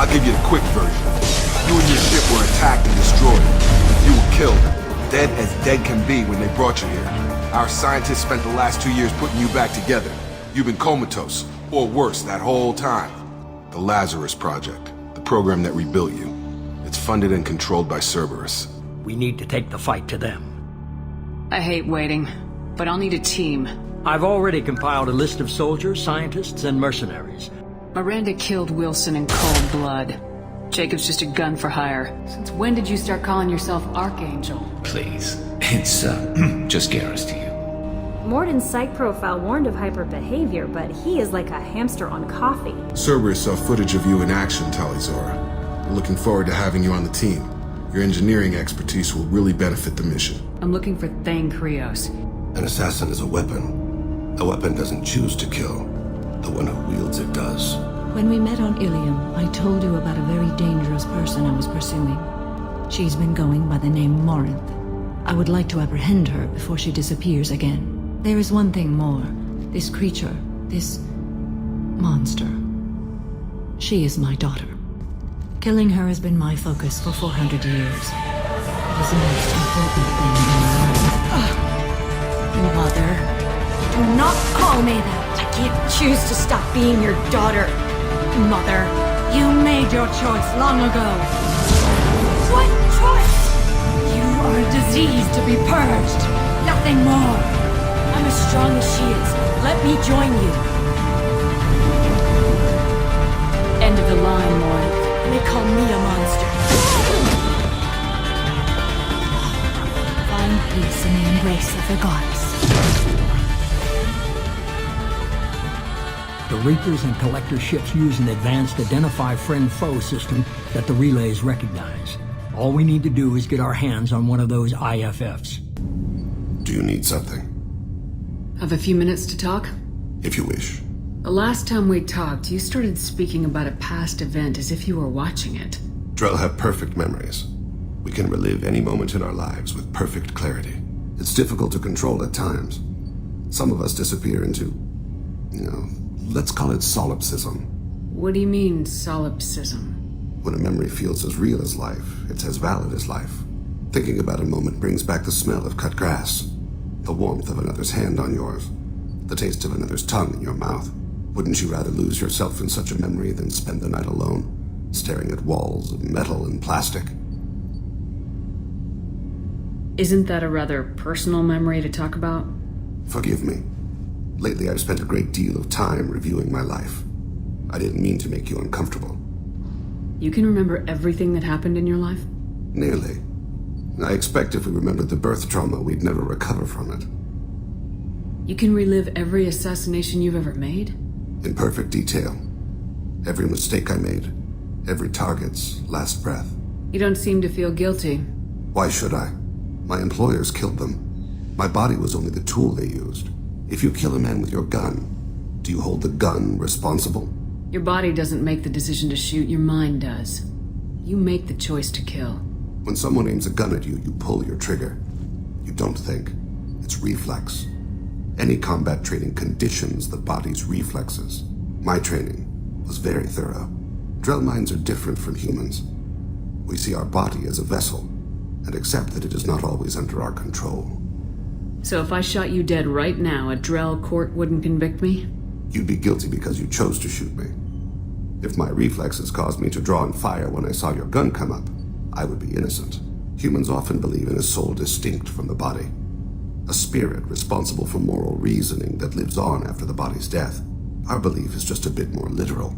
I'll give you the quick version. You and your ship were attacked and destroyed. You were killed, dead as dead can be when they brought you here. Our scientists spent the last 2 years putting you back together. You've been comatose, or worse, that whole time. The Lazarus Project, the program that rebuilt you. It's funded and controlled by Cerberus. We need to take the fight to them. I hate waiting, but I'll need a team. I've already compiled a list of soldiers, scientists, and mercenaries. Miranda killed Wilson in cold blood. Jacob's just a gun for hire. Since when did you start calling yourself Archangel? Please, it's, just Garrus to you. Morden's psych profile warned of hyperbehavior, but he is like a hamster on coffee. Cerberus saw footage of you in action, Talizora. We're looking forward to having you on the team. Your engineering expertise will really benefit the mission. I'm looking for Thane Krios. An assassin is a weapon. A weapon doesn't choose to kill. The one who wields it does. When we met on Ilium, I told you about a very dangerous person I was pursuing. She's been going by the name Morinth. I would like to apprehend her before she disappears again. There is one thing more. This creature, this monster. She is my daughter. Killing her has been my focus for 400 years. It is the most important thing in my life. Mother, do not call me that. I can't choose to stop being your daughter. Mother, you made your choice long ago. What choice? You are a disease to be purged. Nothing more. I'm as strong as she is. Let me join you. End of the line, Lauren. They call me a monster. Find peace in the embrace of the goddess. The Reapers and Collector ships use an advanced Identify Friend-Foe system that the relays recognize. All we need to do is get our hands on one of those IFFs. Do you need something? Have a few minutes to talk? If you wish. The last time we talked, you started speaking about a past event as if you were watching it. Drell have perfect memories. We can relive any moment in our lives with perfect clarity. It's difficult to control at times. Some of us disappear into, let's call it solipsism. What do you mean, solipsism? When a memory feels as real as life, it's as valid as life. Thinking about a moment brings back the smell of cut grass, the warmth of another's hand on yours, the taste of another's tongue in your mouth. Wouldn't you rather lose yourself in such a memory than spend the night alone, staring at walls of metal and plastic? Isn't that a rather personal memory to talk about? Forgive me. Lately I've spent a great deal of time reviewing my life. I didn't mean to make you uncomfortable. You can remember everything that happened in your life? Nearly. I expect if we remembered the birth trauma, we'd never recover from it. You can relive every assassination you've ever made? In perfect detail. Every mistake I made. Every target's last breath. You don't seem to feel guilty. Why should I? My employers killed them. My body was only the tool they used. If you kill a man with your gun, do you hold the gun responsible? Your body doesn't make the decision to shoot, your mind does. You make the choice to kill. When someone aims a gun at you, you pull your trigger. You don't think. It's reflex. Any combat training conditions the body's reflexes. My training was very thorough. Drell minds are different from humans. We see our body as a vessel, and accept that it is not always under our control. So if I shot you dead right now, a Drell court wouldn't convict me? You'd be guilty because you chose to shoot me. If my reflexes caused me to draw and fire when I saw your gun come up, I would be innocent. Humans often believe in a soul distinct from the body. A spirit responsible for moral reasoning that lives on after the body's death. Our belief is just a bit more literal.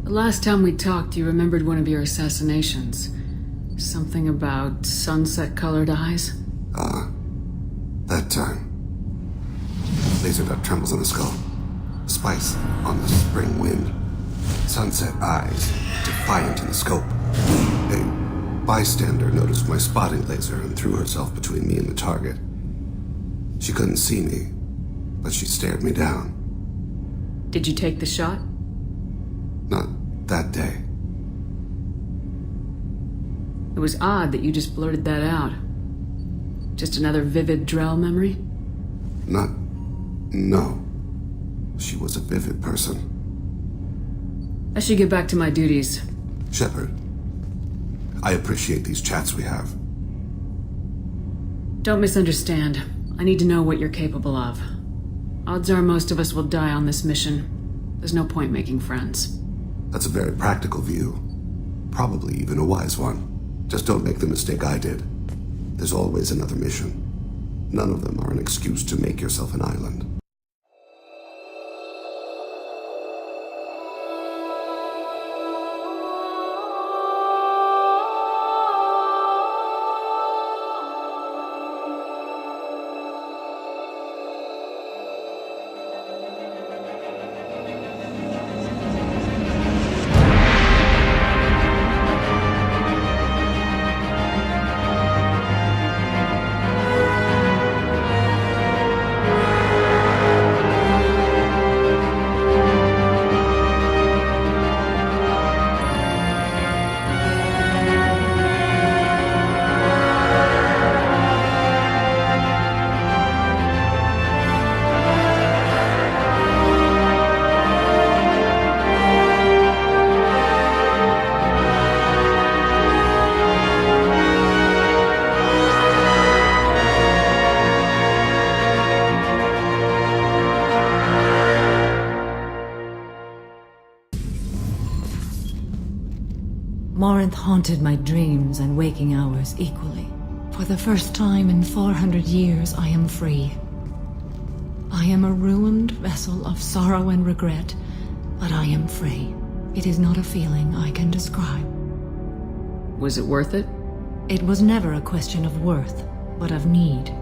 The last time we talked, you remembered one of your assassinations. Something about sunset-colored eyes? That time. Laser dot trembles on the skull. Spice on the spring wind. Sunset eyes, defiant in the scope. A bystander noticed my spotting laser and threw herself between me and the target. She couldn't see me, but she stared me down. Did you take the shot? Not that day. It was odd that you just blurted that out. Just another vivid Drell memory? No. She was a vivid person. I should get back to my duties. Shepard, I appreciate these chats we have. Don't misunderstand. I need to know what you're capable of. Odds are most of us will die on this mission. There's no point making friends. That's a very practical view. Probably even a wise one. Just don't make the mistake I did. There's always another mission. None of them are an excuse to make yourself an island. Morinth haunted my dreams and waking hours equally. For the first time in 400 years, I am free. I am a ruined vessel of sorrow and regret, but I am free. It is not a feeling I can describe. Was it worth it? It was never a question of worth, but of need.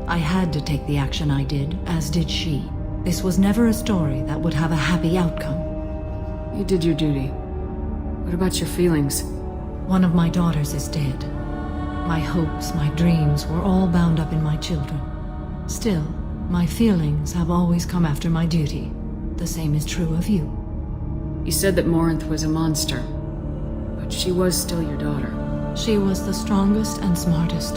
I had to take the action I did, as did she. This was never a story that would have a happy outcome. You did your duty. What about your feelings? One of my daughters is dead. My hopes, my dreams were all bound up in my children. Still, my feelings have always come after my duty. The same is true of you. You said that Morinth was a monster, but she was still your daughter. She was the strongest and smartest.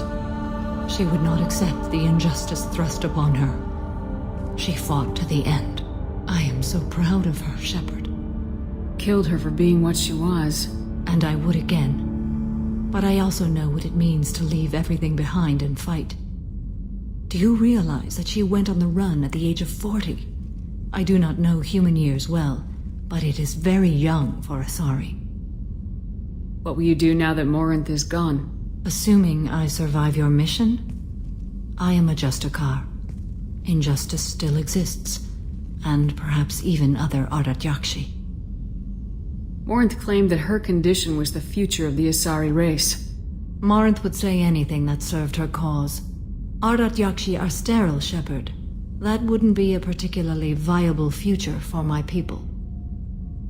She would not accept the injustice thrust upon her. She fought to the end. I am so proud of her, Shepard. Killed her for being what she was. And I would again. But I also know what it means to leave everything behind and fight. Do you realize that she went on the run at the age of 40? I do not know human years well, but it is very young for Asari. What will you do now that Morinth is gone? Assuming I survive your mission, I am a Justicar. Injustice still exists, and perhaps even other Ardat Yakshi. Morinth claimed that her condition was the future of the Asari race. Morinth would say anything that served her cause. Ardat Yakshi are sterile, Shepard. That wouldn't be a particularly viable future for my people.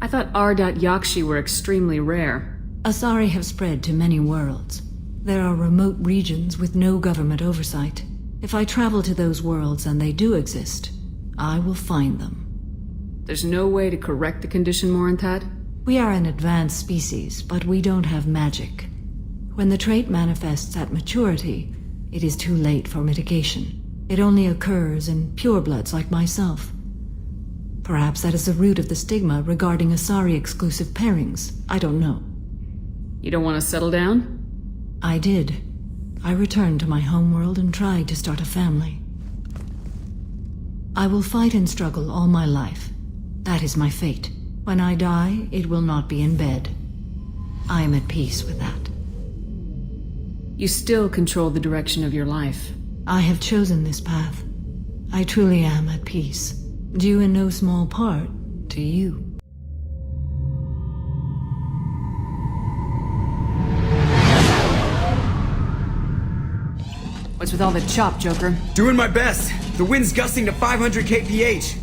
I thought Ardat Yakshi were extremely rare. Asari have spread to many worlds. There are remote regions with no government oversight. If I travel to those worlds and they do exist, I will find them. There's no way to correct the condition Morinth had? We are an advanced species, but we don't have magic. When the trait manifests at maturity, it is too late for mitigation. It only occurs in purebloods like myself. Perhaps that is the root of the stigma regarding Asari-exclusive pairings. I don't know. You don't want to settle down? I did. I returned to my homeworld and tried to start a family. I will fight and struggle all my life. That is my fate. When I die, it will not be in bed. I am at peace with that. You still control the direction of your life. I have chosen this path. I truly am at peace, due in no small part to you. What's with all the chop, Joker? Doing my best. The wind's gusting to 500 kph.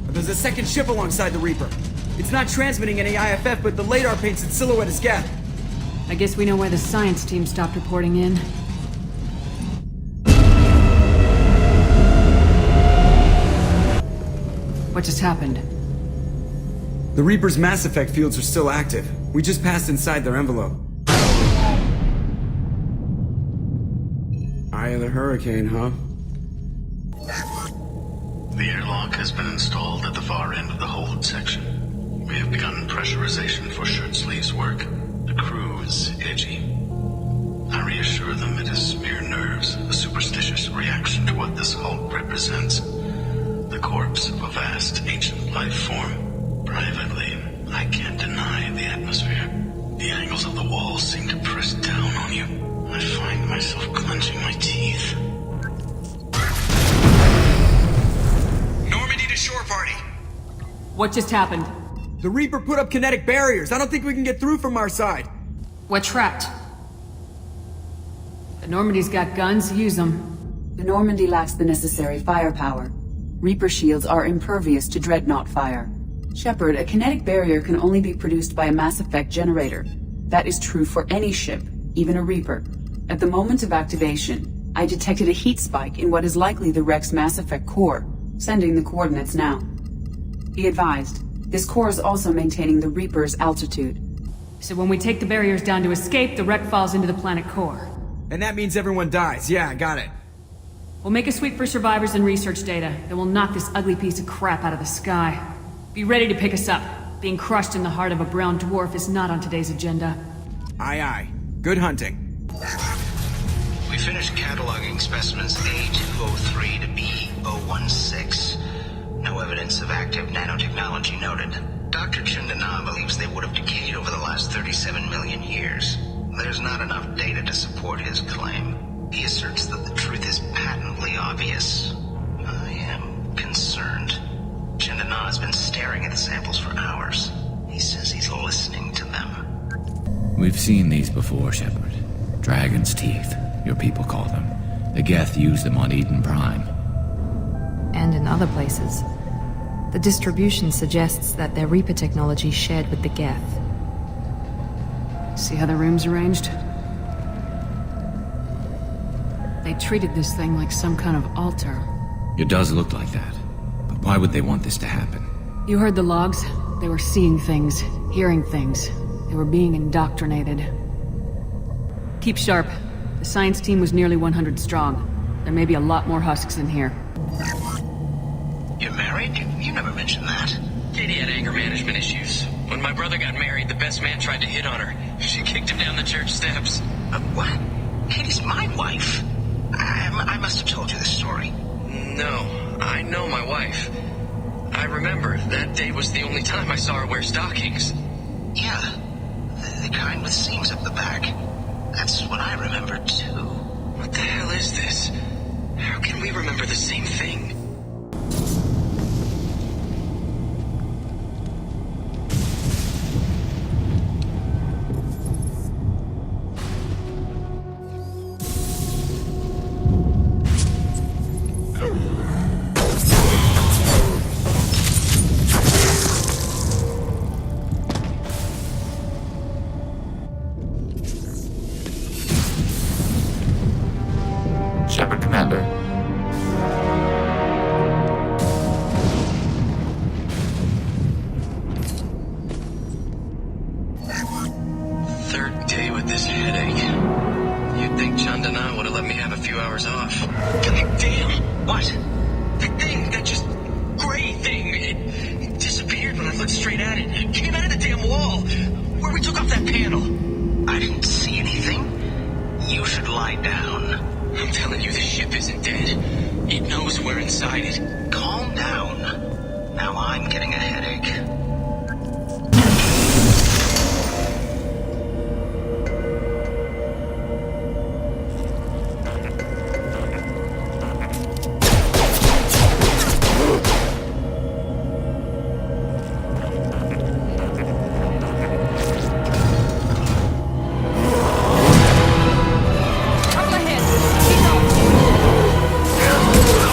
There's a second ship alongside the Reaper. It's not transmitting any IFF, but the radar paints its silhouette as Geth. I guess we know why the science team stopped reporting in. What just happened? The Reaper's mass effect fields are still active. We just passed inside their envelope. Eye of the hurricane, huh? The airlock has been installed at the far end of the hold section. We have begun pressurization for shirt sleeves work. The crew is edgy. I reassure them it is mere nerves, a superstitious reaction to what this hold represents. The corpse of a vast, ancient life form. Privately, I can't deny the atmosphere. The angles of the walls seem to press down on you. I find myself clenching my teeth. Normandy to shore party. What just happened? The Reaper put up kinetic barriers. I don't think we can get through from our side. We're trapped. The Normandy's got guns, use them. The Normandy lacks the necessary firepower. Reaper shields are impervious to dreadnought fire. Shepard, a kinetic barrier can only be produced by a Mass Effect generator. That is true for any ship, even a Reaper. At the moment of activation, I detected a heat spike in what is likely the wreck's Mass Effect core, sending the coordinates now. Be advised, this core is also maintaining the Reaper's altitude. So when we take the barriers down to escape, the wreck falls into the planet core. And that means everyone dies. Yeah, I got it. We'll make a sweep for survivors and research data, then we'll knock this ugly piece of crap out of the sky. Be ready to pick us up. Being crushed in the heart of a brown dwarf is not on today's agenda. Aye, aye. Good hunting. We finished cataloging specimens A203 to B016. No evidence of active nanotechnology noted. Dr. Chindana believes they would have decayed over the last 37 million years. There's not enough data to support his claim. He asserts that the truth is patently obvious. I am concerned. Chindana has been staring at the samples for hours. He says he's listening to them. We've seen these before, Shepard. Dragon's teeth, your people call them. The Geth used them on Eden Prime. And in other places. The distribution suggests that their Reaper technology shared with the Geth. See how the room's arranged? They treated this thing like some kind of altar. It does look like that. But why would they want this to happen? You heard the logs? They were seeing things, hearing things. They were being indoctrinated. Keep sharp. The science team was nearly 100 strong. There may be a lot more husks in here. You're married? You never mentioned that. Katie had anger management issues. When my brother got married, the best man tried to hit on her. She kicked him down the church steps. What? Katie's my wife. I must have told you this story. No, I know my wife. I remember that day was the only time I saw her wear stockings. Yeah, the kind with seams up the back. That's what I remember too. What the hell is this? How can we remember the same thing? Shepard-Commander. Third day with this headache. You'd think Chandana would have let me have a few hours off. God damn! What? The thing, that just gray thing. It disappeared when I looked straight at it. It came out of the damn wall. Where we took off that panel. I didn't see anything. You should lie down. I'm telling you, the ship isn't dead. It knows we're inside it. Calm down. Now I'm getting a headache.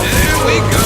There we go!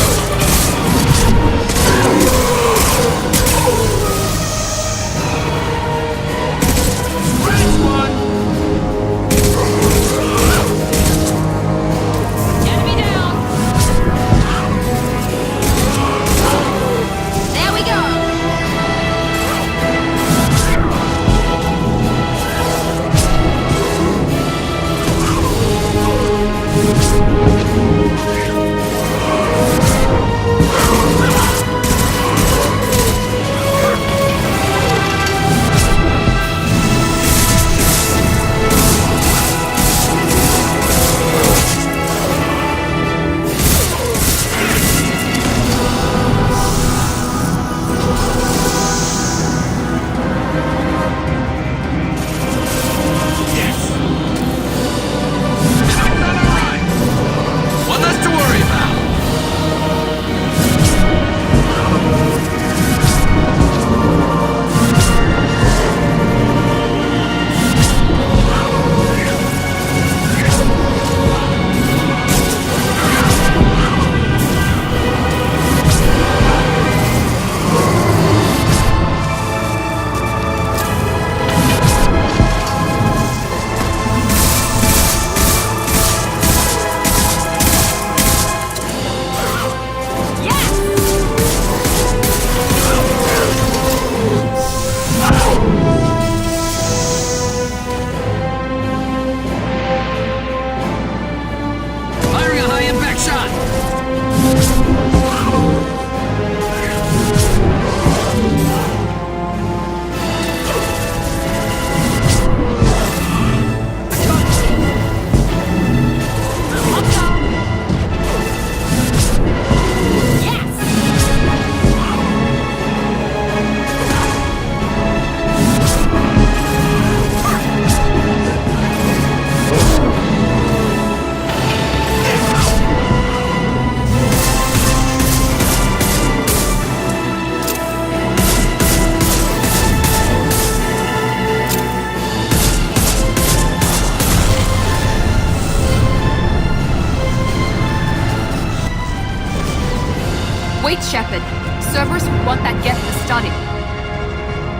Wait, Shepard. Cerberus would want that Geth in the study.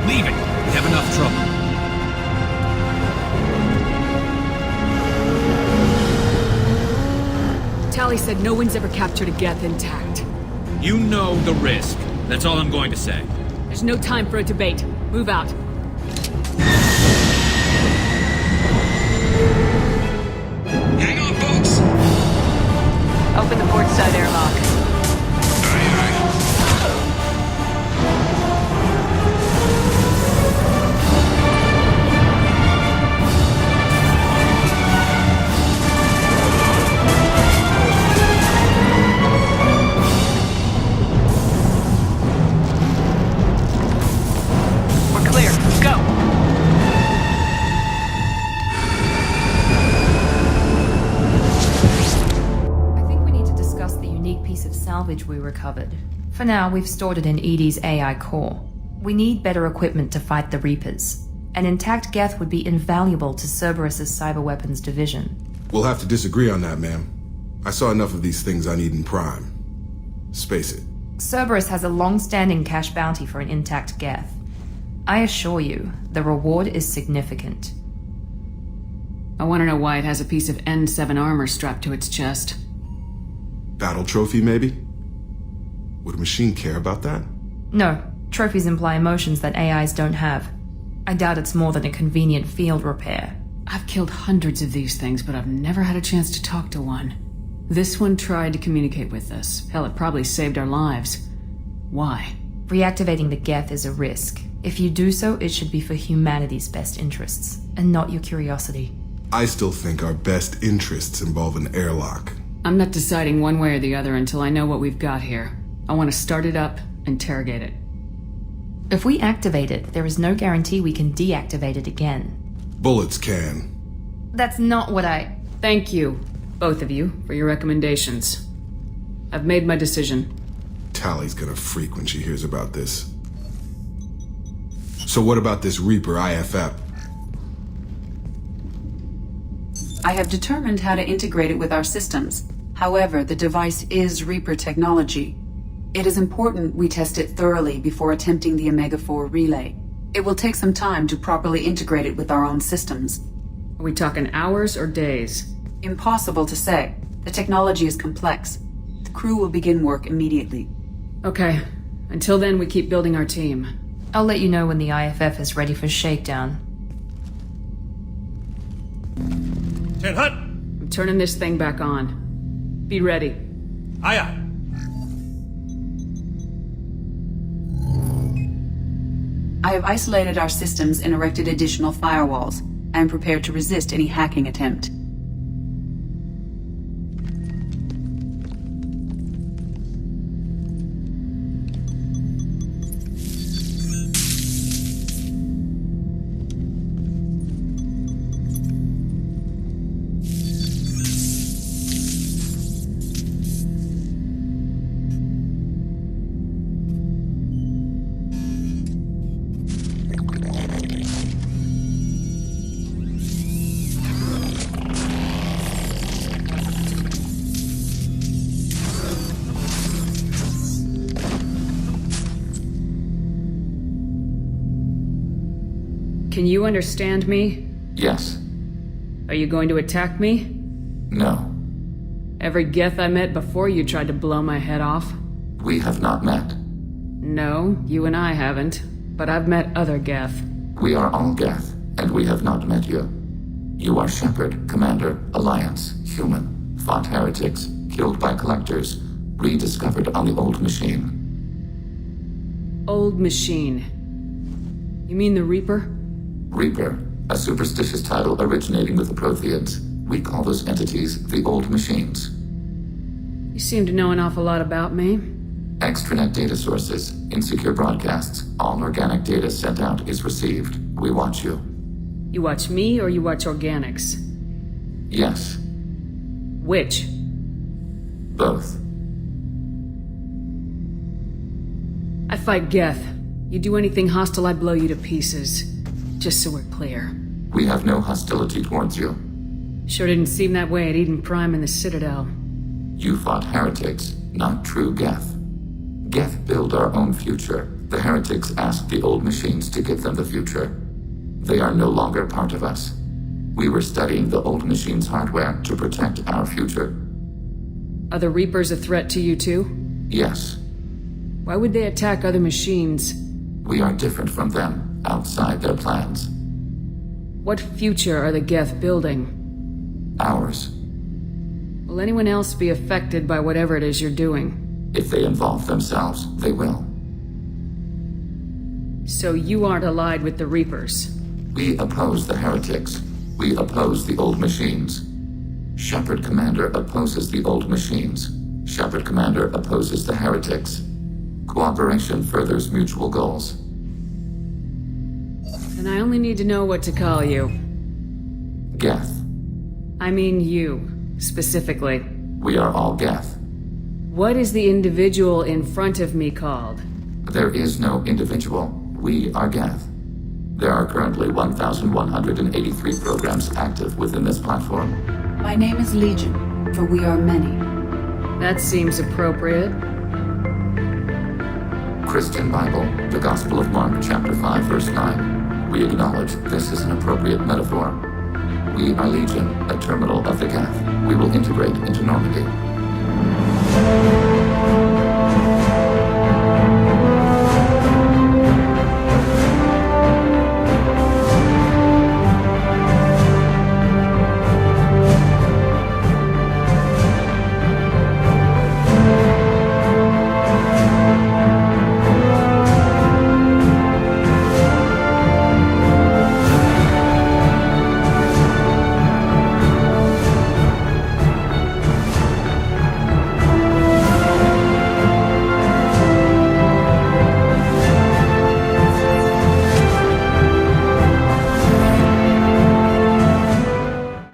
Leave it. We have enough trouble. Tally said no one's ever captured a Geth intact. You know the risk. That's all I'm going to say. There's no time for a debate. Move out. Hang on, folks! Open the port side airlock. We're clear. Go! I think we need to discuss the unique piece of salvage we recovered. For now, we've stored it in EDI's AI core. We need better equipment to fight the Reapers. An intact Geth would be invaluable to Cerberus's cyber weapons division. We'll have to disagree on that, ma'am. I saw enough of these things on Eden Prime. Space it. Cerberus has a long-standing cash bounty for an intact Geth. I assure you, the reward is significant. I want to know why it has a piece of N7 armor strapped to its chest. Battle trophy, maybe? Would a machine care about that? No, trophies imply emotions that AIs don't have. I doubt it's more than a convenient field repair. I've killed hundreds of these things, but I've never had a chance to talk to one. This one tried to communicate with us. Hell, it probably saved our lives. Why? Reactivating the Geth is a risk. If you do so, it should be for humanity's best interests, and not your curiosity. I still think our best interests involve an airlock. I'm not deciding one way or the other until I know what we've got here. I want to start it up, interrogate it. If we activate it, there is no guarantee we can deactivate it again. Bullets can. That's not what I... Thank you, both of you, for your recommendations. I've made my decision. Tally's gonna freak when she hears about this. So what about this Reaper IFF? I have determined how to integrate it with our systems. However, the device is Reaper technology. It is important we test it thoroughly before attempting the Omega-4 relay. It will take some time to properly integrate it with our own systems. Are we talking hours or days? Impossible to say. The technology is complex. The crew will begin work immediately. Okay. Until then, we keep building our team. I'll let you know when the IFF is ready for shakedown. 10 Hut! I'm turning this thing back on. Be ready. Aye, aye. I have isolated our systems and erected additional firewalls. I am prepared to resist any hacking attempt. Can you understand me? Yes. Are you going to attack me? No. Every Geth I met before you tried to blow my head off. We have not met. No, you and I haven't. But I've met other Geth. We are all Geth, and we have not met you. You are Shepard-Commander, Alliance, human, fought heretics, killed by collectors, rediscovered on the old machine. Old machine. You mean the Reaper? Reaper, a superstitious title originating with the Protheans. We call those entities the old machines. You seem to know an awful lot about me. Extranet data sources, insecure broadcasts, all organic data sent out is received. We watch you. You watch me or you watch organics? Yes. Which? Both. I fight Geth. You do anything hostile, I blow you to pieces. Just so we're clear. We have no hostility towards you. Sure didn't seem that way at Eden Prime and the Citadel. You fought heretics, not true Geth. Geth build our own future. The heretics asked the old machines to give them the future. They are no longer part of us. We were studying the old machines' hardware to protect our future. Are the Reapers a threat to you too? Yes. Why would they attack other machines? We are different from them, outside their plans. What future are the Geth building? Ours. Will anyone else be affected by whatever it is you're doing? If they involve themselves, they will. So you aren't allied with the Reapers? We oppose the heretics. We oppose the old machines. Shepard-Commander opposes the old machines. Shepard-Commander opposes the heretics. Cooperation furthers mutual goals. Then I only need to know what to call you. Geth. I mean you, specifically. We are all Geth. What is the individual in front of me called? There is no individual. We are Geth. There are currently 1,183 programs active within this platform. My name is Legion, for we are many. That seems appropriate. Christian Bible, the Gospel of Mark, chapter 5, verse 9. We acknowledge this is an appropriate metaphor. We are Legion, a terminal of the Geth. We will integrate into Normandy.